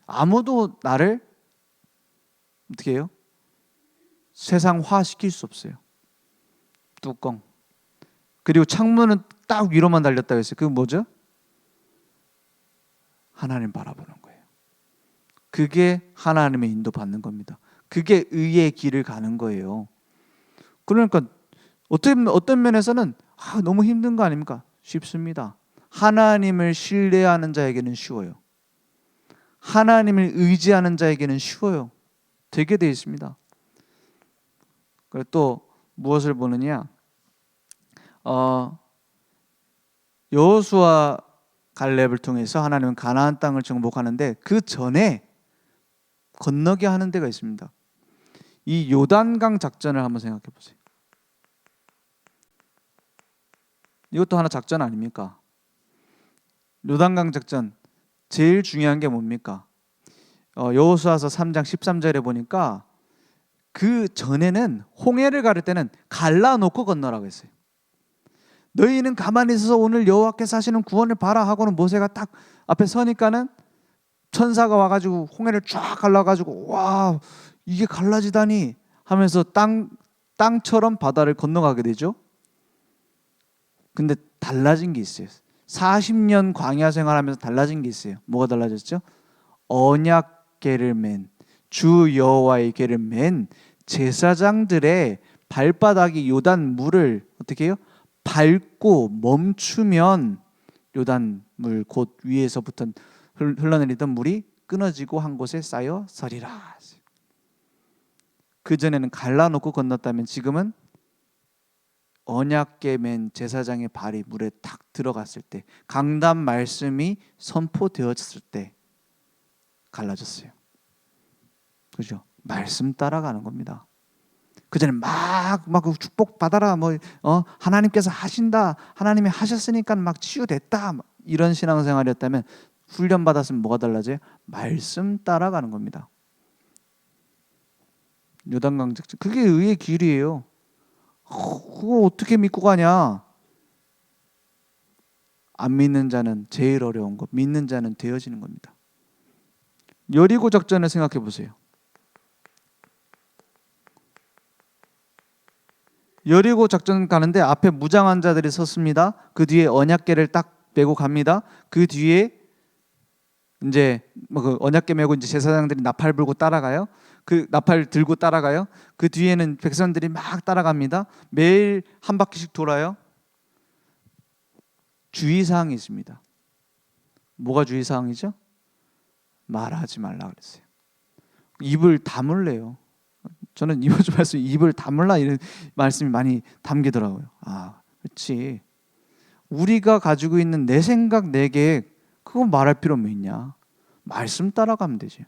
아무도 나를 어떻게 해요? 세상화시킬 수 없어요. 뚜껑. 그리고 창문은 딱 위로만 달렸다고 했어요. 그게 뭐죠? 하나님 바라보는 거예요. 그게 하나님의 인도 받는 겁니다. 그게 의의 길을 가는 거예요. 그러니까 어떤 면에서는 너무 힘든 거 아닙니까? 쉽습니다. 하나님을 신뢰하는 자에게는 쉬워요. 하나님을 의지하는 자에게는 쉬워요. 되게 되어 있습니다. 그리고 또 무엇을 보느냐? 여호수아 갈렙을 통해서 하나님은 가나안 땅을 정복하는데 그 전에 건너게 하는 데가 있습니다. 이 요단강 작전을 한번 생각해 보세요. 이것도 하나 작전 아닙니까? 요단강 작전 제일 중요한 게 뭡니까? 여호수아서 3장 13절에 보니까 그 전에는 홍해를 가를 때는 갈라놓고 건너라고 했어요. 너희는 가만히 있어서 오늘 여호와께서 하시는 구원을 봐라 하고는 모세가 딱 앞에 서니까는 천사가 와가지고 홍해를 쫙 갈라가지고 와 이게 갈라지다니 하면서 땅처럼 바다를 건너가게 되죠. 근데 달라진 게 있어요. 40년 광야 생활하면서 달라진 게 있어요. 뭐가 달라졌죠? 언약궤를 맨 주 여호와의 궤를 맨 제사장들의 발바닥이 요단 물을 어떻게 해요? 밟고 멈추면 요단 물 곧 위에서부터 흘러내리던 물이 끊어지고 한 곳에 쌓여 서리라. 그 전에는 갈라놓고 건넜다면 지금은 언약궤 맨 제사장의 발이 물에 탁 들어갔을 때 강단 말씀이 선포되었을 때 갈라졌어요. 그죠? 말씀 따라가는 겁니다. 그 전에 막 축복 받아라, 하나님께서 하신다, 하나님이 하셨으니까 막 치유됐다, 이런 신앙생활이었다면 훈련 받았으면 뭐가 달라져요? 말씀 따라가는 겁니다. 요단강적증, 그게 의의 길이에요. 그거 어떻게 믿고 가냐? 안 믿는 자는 제일 어려운 거, 믿는 자는 되어지는 겁니다. 여리고 작전을 생각해 보세요. 여리고 작전 가는데 앞에 무장한 자들이 섰습니다. 그 뒤에 언약궤를 딱 메고 갑니다. 그 뒤에 이제 그 언약궤 메고 이제 제사장들이 나팔 불고 따라가요. 그 나팔 들고 따라가요. 그 뒤에는 백성들이 막 따라갑니다. 매일 한 바퀴씩 돌아요. 주의사항이 있습니다. 뭐가 주의사항이죠? 말하지 말라 그랬어요. 입을 다물래요. 저는 이번 주 말씀 입을 다물라 이런 말씀이 많이 담기더라고요. 아, 그렇지. 우리가 가지고 있는 내 생각, 내 계획, 그거 말할 필요 뭐 있냐? 말씀 따라가면 되지.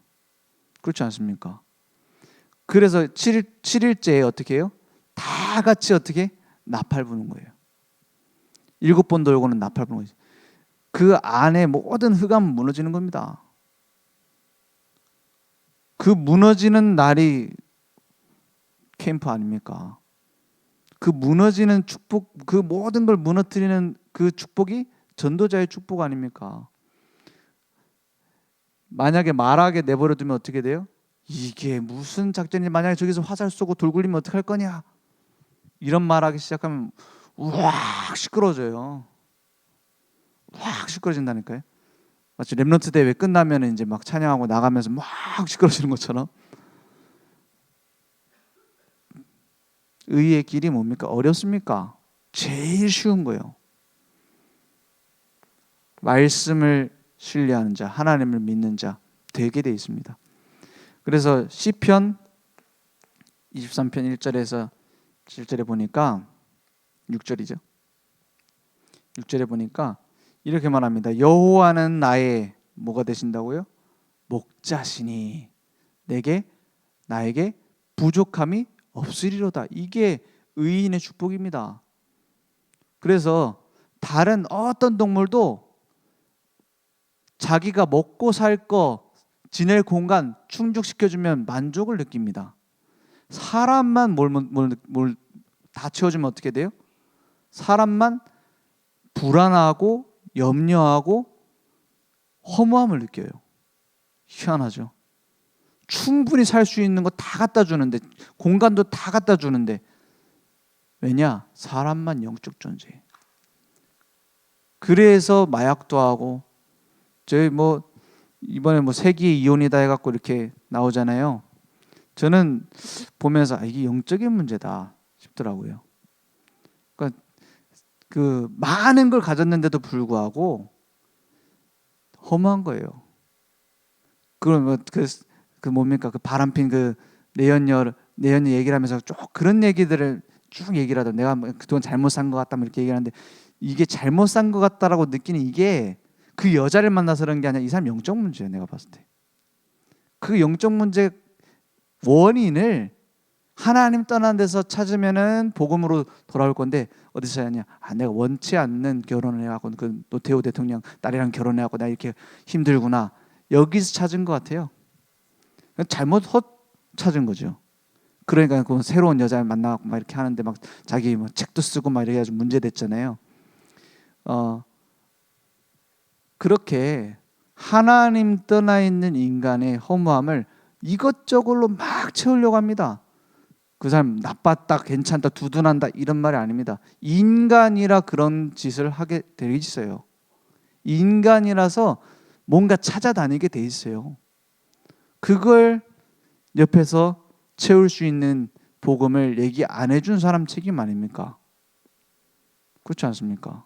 그렇지 않습니까? 그래서 7일째에 어떻게 해요? 다 같이 어떻게? 나팔 부는 거예요. 7번 돌고는 나팔 부는 거죠. 그 안에 모든 흑암은 무너지는 겁니다. 그 무너지는 날이 캠프 아닙니까? 그 무너지는 축복, 그 모든 걸 무너뜨리는 그 축복이 전도자의 축복 아닙니까? 만약에 말하게 내버려 두면 어떻게 돼요? 이게 무슨 작전이, 만약에 저기서 화살 쏘고 돌 굴리면 어떡할 거냐? 이런 말하기 시작하면 우악 시끄러워져요. 확 시끄러진다니까요. 마치 렘넌트 대회 끝나면 이제 막 찬양하고 나가면서 막 시끄러지는 것처럼. 의의 길이 뭡니까? 어렵습니까? 제일 쉬운 거예요. 말씀을 신뢰하는 자, 하나님을 믿는 자 되게 돼 있습니다. 그래서 시편 23편 1절에서 7절에 보니까 6절이죠. 6절에 보니까 이렇게 말합니다. 여호와는 나의 뭐가 되신다고요? 목자시니 나에게 부족함이 없으리로다. 이게 의인의 축복입니다. 그래서 다른 어떤 동물도 자기가 먹고 살 거, 지낼 공간 충족시켜주면 만족을 느낍니다. 사람만 뭘 다 채워주면 어떻게 돼요? 사람만 불안하고 염려하고 허무함을 느껴요. 희한하죠. 충분히 살 수 있는 거 다 갖다 주는데, 공간도 다 갖다 주는데, 왜냐? 사람만 영적 존재예요. 그래서 마약도 하고, 저희 이번에 세기의 이혼이다 해갖고 이렇게 나오잖아요. 저는 보면서 이게 영적인 문제다 싶더라고요. 그러니까 그 많은 걸 가졌는데도 불구하고 허무한 거예요. 그럼 그 뭡니까? 그 바람핀 그 내연녀 얘기를 하면서 쭉 그런 얘기들을 쭉 얘기를 하다. 내가 그동안 잘못 산 것 같다 이렇게 얘기하는데, 이게 잘못 산 것 같다라고 느끼는 이게 그 여자를 만나서 그런 게 아니라 이 사람 영적 문제예요. 내가 봤을 때 그 영적 문제 원인을 하나님 떠난 데서 찾으면은 복음으로 돌아올 건데, 어디서 찾았냐? 내가 원치 않는 결혼을 해갖고 그 노태우 대통령 딸이랑 결혼해갖고 나 이렇게 힘들구나. 여기서 찾은 것 같아요. 잘못 찾은 거죠. 그러니까 그 새로운 여자를 만나갖고 막 이렇게 하는데 막 자기 책도 쓰고 막 이렇게 해가지고 문제 됐잖아요. 그렇게 하나님 떠나 있는 인간의 허무함을 이것저것로 막 채우려고 합니다. 그 사람 나빴다, 괜찮다, 두둔한다 이런 말이 아닙니다. 인간이라 그런 짓을 하게 돼 있어요. 인간이라서 뭔가 찾아다니게 돼 있어요. 그걸 옆에서 채울 수 있는 복음을 얘기 안 해준 사람 책임 아닙니까? 그렇지 않습니까?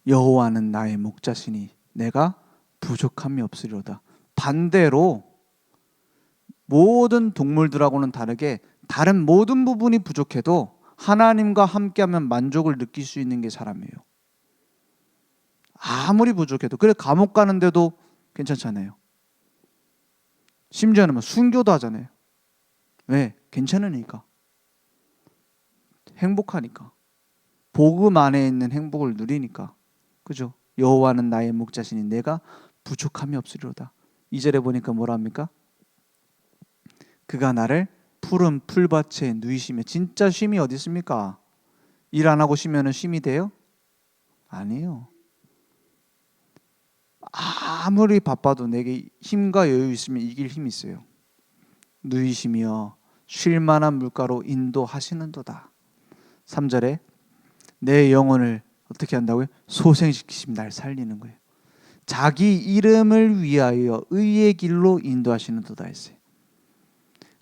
여호와는 나의 목자시니 내가 부족함이 없으리로다. 반대로 모든 동물들하고는 다르게 다른 모든 부분이 부족해도 하나님과 함께하면 만족을 느낄 수 있는 게 사람이에요. 아무리 부족해도. 그래 감옥 가는데도 괜찮잖아요. 심지어는 뭐 순교도 하잖아요. 왜? 괜찮으니까. 행복하니까. 복음 안에 있는 행복을 누리니까. 그죠? 여호와는 나의 목자시니 내가 부족함이 없으리로다. 2절에 보니까 뭐라 합니까? 그가 나를 푸른 풀밭에 누이시며. 진짜 쉼이 어디 있습니까? 일 안 하고 쉬면은 쉼이 돼요? 아니에요. 아무리 바빠도 내게 힘과 여유 있으면 이길 힘이 있어요. 누이시며 쉴 만한 물가로 인도하시는도다. 3절에 내 영혼을 어떻게 한다고요? 소생시키시면 날 살리는 거예요. 자기 이름을 위하여 의의 길로 인도하시는도다 했어요.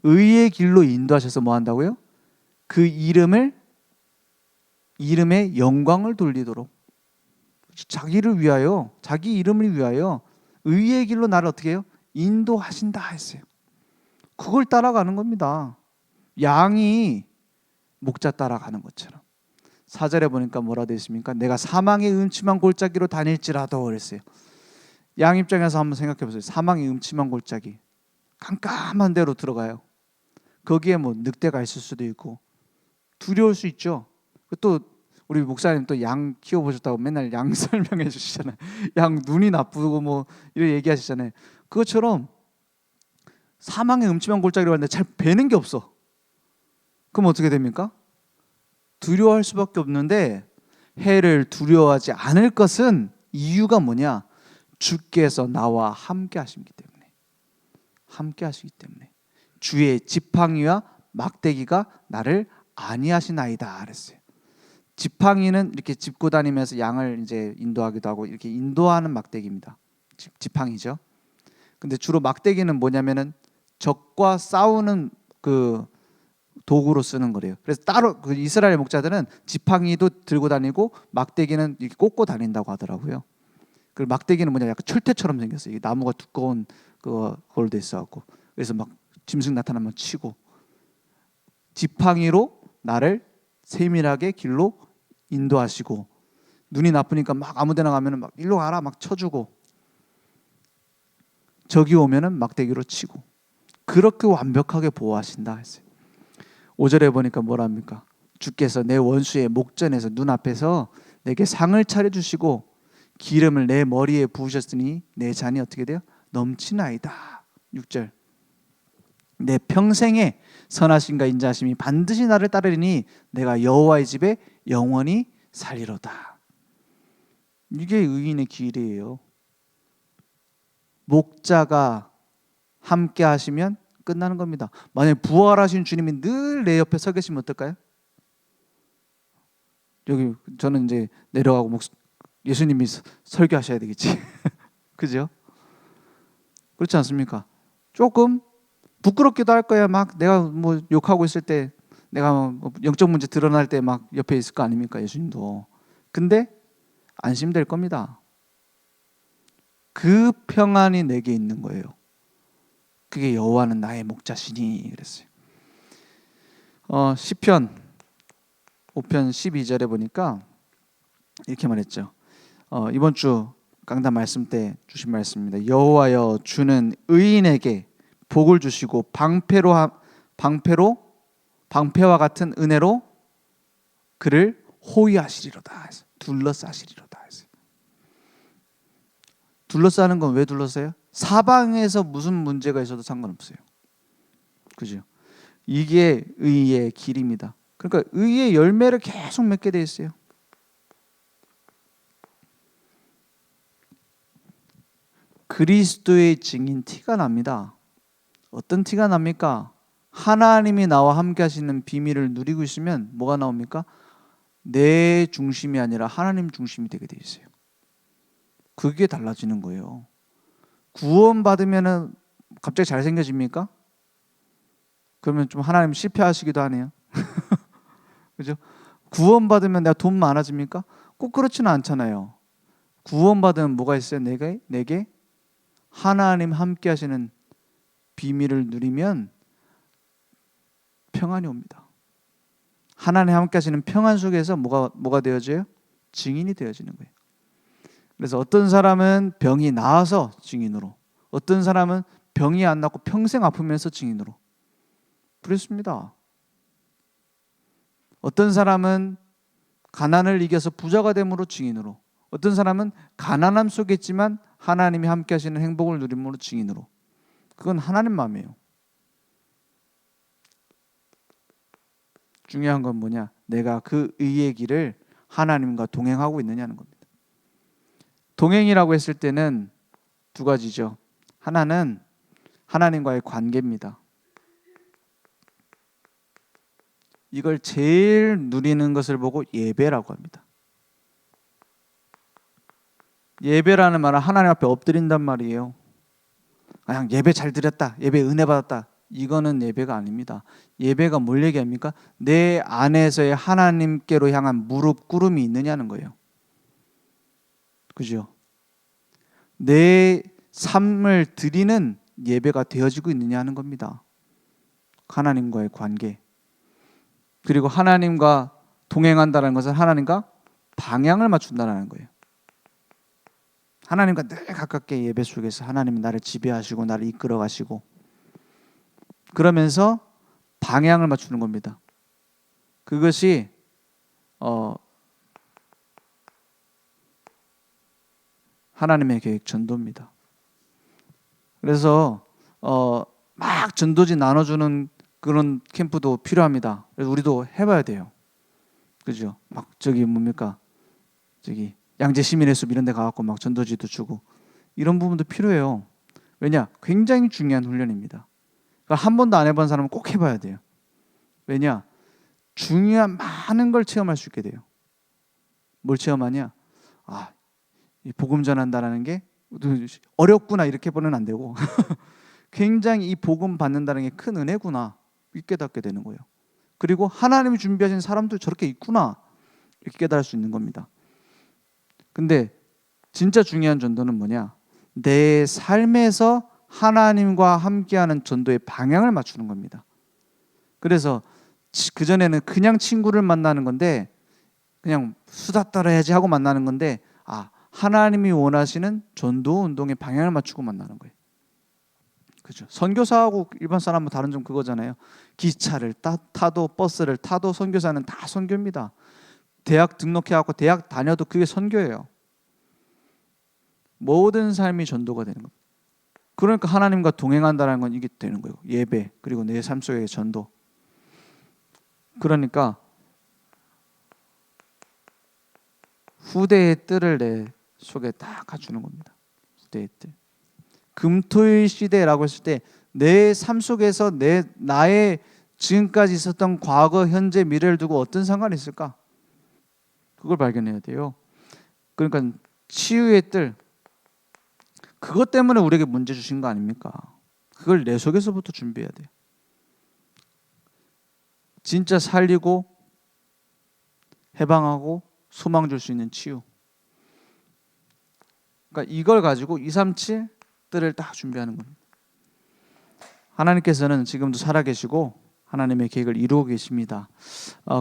의의 길로 인도하셔서 뭐 한다고요? 그 이름의 영광을 돌리도록, 자기를 위하여, 자기 이름을 위하여 의의 길로 나를 어떻게 해요? 인도하신다 했어요. 그걸 따라가는 겁니다. 양이 목자 따라가는 것처럼. 4절에 보니까 뭐라 되어 있습니까? 내가 사망의 음침한 골짜기로 다닐지라도 그랬어요. 양 입장에서 한번 생각해 보세요. 사망의 음침한 골짜기, 깜깜한 데로 들어가요. 거기에 뭐 늑대가 있을 수도 있고 두려울 수 있죠. 또 우리 목사님 또 양 키워보셨다고 맨날 양 설명해 주시잖아요. 양 눈이 나쁘고 뭐 이런 얘기하시잖아요. 그것처럼 사망의 음침한 골짜기로 갔는데 잘 베는 게 없어. 그럼 어떻게 됩니까? 두려워할 수밖에 없는데, 해를 두려워하지 않을 것은 이유가 뭐냐? 주께서 나와 함께 하시기 때문에. 함께 하시기 때문에. 주의 지팡이와 막대기가 나를 안위하시나이다 그랬어요. 지팡이는 이렇게 짚고 다니면서 양을 이제 인도하기도 하고 이렇게 인도하는 막대기입니다. 지팡이죠. 근데 주로 막대기는 뭐냐면은 적과 싸우는 그 도구로 쓰는 거래요. 그래서 따로 그 이스라엘 목자들은 지팡이도 들고 다니고 막대기는 이렇게 꽂고 다닌다고 하더라고요. 그 막대기는 뭐냐, 약간 철퇴처럼 생겼어요. 이 나무가 두꺼운 그걸로 돼 있어갖고, 그래서 막 짐승 나타나면 치고, 지팡이로 나를 세밀하게 길로 인도하시고, 눈이 나쁘니까 막 아무데나 가면은 막 일로 가라 막 쳐주고, 적이 오면은 막대기로 치고, 그렇게 완벽하게 보호하신다 했어요. 5절에 보니까 뭐라 합니까? 주께서 내 원수의 목전에서 눈앞에서 내게 상을 차려주시고 기름을 내 머리에 부으셨으니 내 잔이 어떻게 돼요? 넘치나이다. 6절 내 평생에 선하심과 인자하심이 반드시 나를 따르리니 내가 여호와의 집에 영원히 살리로다. 이게 의인의 길이에요. 목자가 함께 하시면 끝나는 겁니다. 만약에 부활하신 주님이 늘 내 옆에 서 계시면 어떨까요? 여기 저는 이제 내려가고 예수님이 설교하셔야 되겠지. 그죠? 그렇지 않습니까? 조금 부끄럽기도 할 거야. 막 내가 뭐 욕하고 있을 때, 내가 뭐 영적 문제 드러날 때 막 옆에 있을 거 아닙니까? 예수님도. 근데 안심될 겁니다. 그 평안이 내게 있는 거예요. 그게 여호와는 나의 목자시니 그랬어요. 시편 5편 12절에 보니까 이렇게 말했죠. 이번 주 강단 말씀 때 주신 말씀입니다. 여호와여 주는 의인에게 복을 주시고 방패와 같은 은혜로 그를 호위하시리로다. 둘러싸시리로다. 둘러싸는 건 왜 둘러싸요? 사방에서 무슨 문제가 있어도 상관없어요. 그죠? 이게 의의 길입니다. 그러니까 의의 열매를 계속 맺게 돼 있어요. 그리스도의 증인 티가 납니다. 어떤 티가 납니까? 하나님이 나와 함께 하시는 비밀을 누리고 있으면 뭐가 나옵니까? 내 중심이 아니라 하나님 중심이 되게 돼 있어요. 그게 달라지는 거예요. 구원 받으면은 갑자기 잘생겨집니까? 그러면 좀 하나님 실패하시기도 하네요. 그죠? 구원 받으면 내가 돈 많아집니까? 꼭 그렇지는 않잖아요. 구원 받으면 뭐가 있어요? 내게 하나님 함께 하시는 비밀을 누리면 평안이 옵니다. 하나님 함께 하시는 평안 속에서 뭐가 되어져요? 증인이 되어지는 거예요. 그래서 어떤 사람은 병이 나아서 증인으로, 어떤 사람은 병이 안 낫고 평생 아프면서 증인으로. 그렇습니다. 어떤 사람은 가난을 이겨서 부자가 됨으로 증인으로, 어떤 사람은 가난함 속에 있지만 하나님이 함께 하시는 행복을 누림으로 증인으로. 그건 하나님 마음이에요. 중요한 건 뭐냐? 내가 그 의의 길을 하나님과 동행하고 있느냐는 겁니다. 동행이라고 했을 때는 두 가지죠. 하나는 하나님과의 관계입니다. 이걸 제일 누리는 것을 보고 예배라고 합니다. 예배라는 말은 하나님 앞에 엎드린단 말이에요. 그냥 예배 잘 드렸다, 예배 은혜 받았다, 이거는 예배가 아닙니다. 예배가 뭘 얘기합니까? 내 안에서의 하나님께로 향한 무릎 꿇음이 있느냐는 거예요. 그죠? 내 삶을 드리는 예배가 되어지고 있느냐 하는 겁니다. 하나님과의 관계. 그리고 하나님과 동행한다는 것은 하나님과 방향을 맞춘다는 거예요. 하나님과 늘 가깝게 예배 속에서 하나님이 나를 지배하시고 나를 이끌어 가시고, 그러면서 방향을 맞추는 겁니다. 그것이 하나님의 계획 전도입니다. 그래서 막 전도지 나눠주는 그런 캠프도 필요합니다. 그래서 우리도 해봐야 돼요. 그죠? 막 저기 뭡니까? 저기 양재 시민의 숲 이런 데 가갖고 막 전도지도 주고 이런 부분도 필요해요. 왜냐? 굉장히 중요한 훈련입니다. 그러니까 한 번도 안 해본 사람은 꼭 해봐야 돼요. 왜냐? 중요한 많은 걸 체험할 수 있게 돼요. 뭘 체험하냐? 아, 이 복음 전한다라는 게 어렵구나 이렇게 보면 안 되고 굉장히 이 복음 받는다는 게 큰 은혜구나 이렇게 깨닫게 되는 거예요. 그리고 하나님이 준비하신 사람도 저렇게 있구나 이렇게 깨달을 수 있는 겁니다. 근데 진짜 중요한 전도는 뭐냐? 내 삶에서 하나님과 함께하는 전도의 방향을 맞추는 겁니다. 그래서 그전에는 그냥 친구를 만나는 건데, 그냥 수다 떨어야지 하고 만나는 건데, 하나님이 원하시는 전도 운동의 방향을 맞추고 만나는 거예요. 그죠? 선교사하고 일반 사람은 다른 점 그거잖아요. 기차를 타도 버스를 타도 선교사는 다 선교입니다. 대학 등록해갖고 대학 다녀도 그게 선교예요. 모든 삶이 전도가 되는 겁니다. 그러니까 하나님과 동행한다는 건 이게 되는 거예요. 예배, 그리고 내 삶 속의 전도. 그러니까 후대의 뜰을 내 속에 다 갖추는 겁니다. 후대의 뜰. 금토일 시대라고 했을 때 내 삶 속에서 나의 지금까지 있었던 과거, 현재, 미래를 두고 어떤 상관이 있을까? 그걸 발견해야 돼요. 그러니까 치유의 뜰, 그것 때문에 우리에게 문제 주신 거 아닙니까? 그걸 내 속에서부터 준비해야 돼요. 진짜 살리고 해방하고 소망 줄 수 있는 치유. 그러니까 이걸 가지고 237 뜰을 딱 준비하는 겁니다. 하나님께서는 지금도 살아계시고 하나님의 계획을 이루고 계십니다.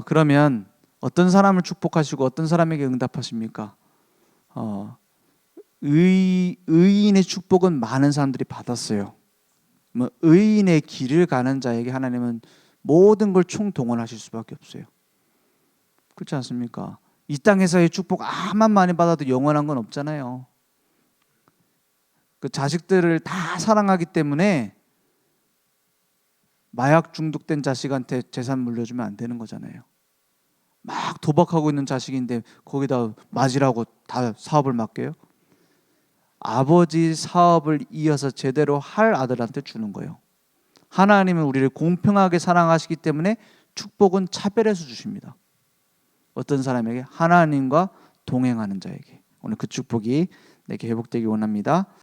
그러면 어떤 사람을 축복하시고 어떤 사람에게 응답하십니까? 의인의 축복은 많은 사람들이 받았어요. 의인의 길을 가는 자에게 하나님은 모든 걸 총동원하실 수밖에 없어요. 그렇지 않습니까? 이 땅에서의 축복 아만 많이 받아도 영원한 건 없잖아요. 그 자식들을 다 사랑하기 때문에 마약 중독된 자식한테 재산 물려주면 안 되는 거잖아요. 막 도박하고 있는 자식인데 거기다 맞으라고 다 사업을 맡겨요? 아버지 사업을 이어서 제대로 할 아들한테 주는 거예요. 하나님은 우리를 공평하게 사랑하시기 때문에 축복은 차별해서 주십니다. 어떤 사람에게? 하나님과 동행하는 자에게. 오늘 그 축복이 내게 회복되기 원합니다.